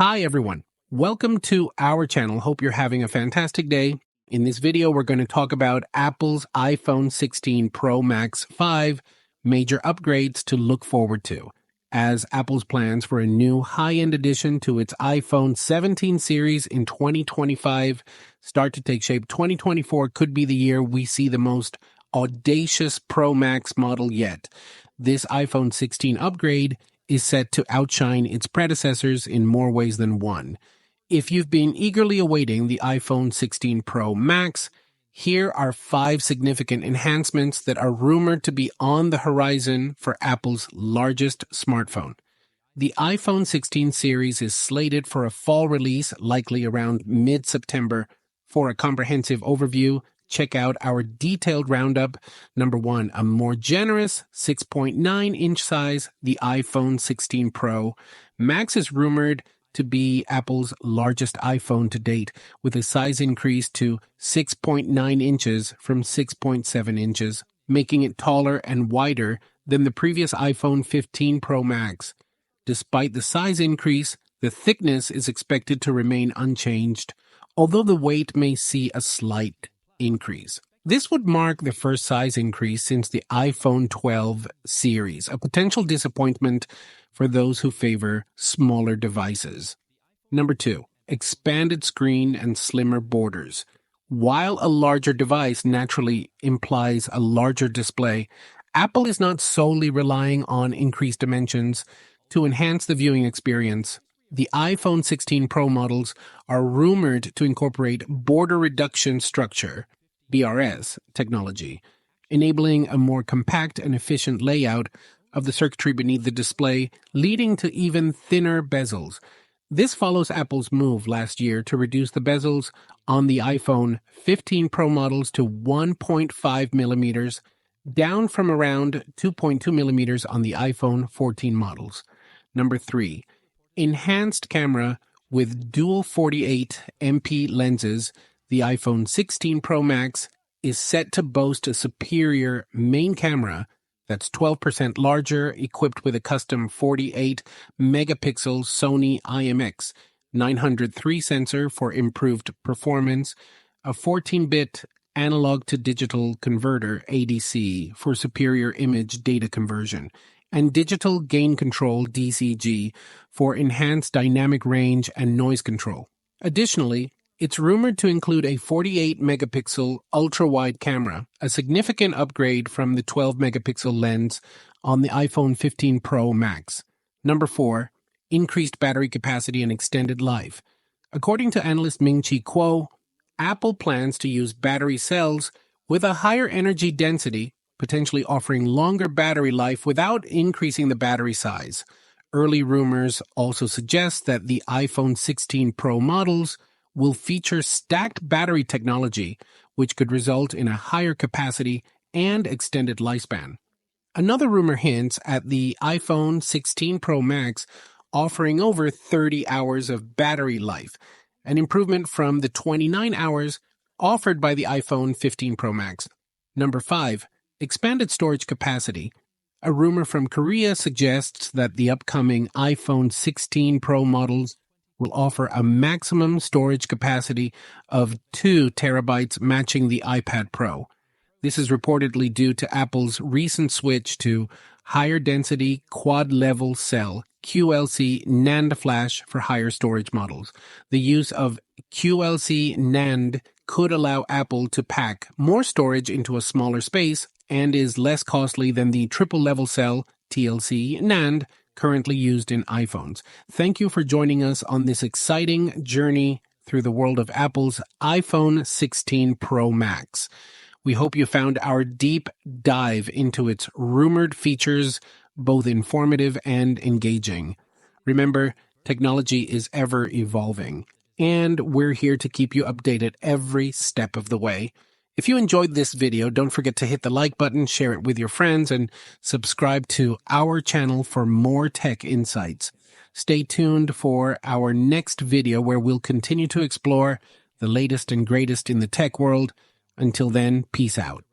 Hi everyone, welcome to our channel. Hope you're having a fantastic day. In this video, we're going to talk about Apple's iPhone 16 Pro Max 5 major upgrades to look forward to, as Apple's plans for a new high-end addition to its iPhone 17 series in 2025 start to take shape. 2024 could be the year we see the most audacious Pro Max model yet. This iPhone 16 upgrade is set to outshine its predecessors in more ways than one. If you've been eagerly awaiting the iPhone 16 Pro Max, here are 5 significant enhancements that are rumored to be on the horizon for Apple's largest smartphone. The iPhone 16 series is slated for a fall release, likely around mid-September. For a comprehensive overview, check out our detailed roundup. Number 1, a more generous 6.9-inch size, the iPhone 16 Pro Max is rumored to be Apple's largest iPhone to date, with a size increase to 6.9 inches from 6.7 inches, making it taller and wider than the previous iPhone 15 Pro Max. Despite the size increase, the thickness is expected to remain unchanged, although the weight may see a slight increase. This would mark the first size increase since the iPhone 12 series, a potential disappointment for those who favor smaller devices. Number 2, expanded screen and slimmer borders. While a larger device naturally implies a larger display, Apple is not solely relying on increased dimensions to enhance the viewing experience. The iPhone 16 Pro models are rumored to incorporate border reduction structure, BRS, technology, enabling a more compact and efficient layout of the circuitry beneath the display, leading to even thinner bezels. This follows Apple's move last year to reduce the bezels on the iPhone 15 Pro models to 1.5 millimeters, down from around 2.2 millimeters on the iPhone 14 models. Number 3, enhanced camera with dual 48 MP lenses. The iPhone 16 Pro Max is set to boast a superior main camera that's 12% larger, equipped with a custom 48-megapixel Sony IMX 903 sensor for improved performance, a 14-bit analog-to-digital converter ADC for superior image data conversion, and digital gain control DCG for enhanced dynamic range and noise control. Additionally, it's rumored to include a 48-megapixel ultra-wide camera, a significant upgrade from the 12-megapixel lens on the iPhone 15 Pro Max. Number 4, increased battery capacity and extended life. According to analyst Ming-Chi Kuo, Apple plans to use battery cells with a higher energy density, potentially offering longer battery life without increasing the battery size. Early rumors also suggest that the iPhone 16 Pro models will feature stacked battery technology, which could result in a higher capacity and extended lifespan. Another rumor hints at the iPhone 16 Pro Max offering over 30 hours of battery life, an improvement from the 29 hours offered by the iPhone 15 Pro Max. Number 5, expanded storage capacity. A rumor from Korea suggests that the upcoming iPhone 16 Pro models will offer a maximum storage capacity of 2 terabytes, matching the iPad Pro. This is reportedly due to Apple's recent switch to higher density quad-level cell QLC NAND flash for higher storage models. The use of QLC NAND could allow Apple to pack more storage into a smaller space and is less costly than the triple-level cell TLC NAND currently used in iPhones. Thank you for joining us on this exciting journey through the world of Apple's iPhone 16 Pro Max. We hope you found our deep dive into its rumored features both informative and engaging. Remember, technology is ever evolving, and we're here to keep you updated every step of the way. If you enjoyed this video, don't forget to hit the like button, share it with your friends, and subscribe to our channel for more tech insights. Stay tuned for our next video where we'll continue to explore the latest and greatest in the tech world. Until then, peace out.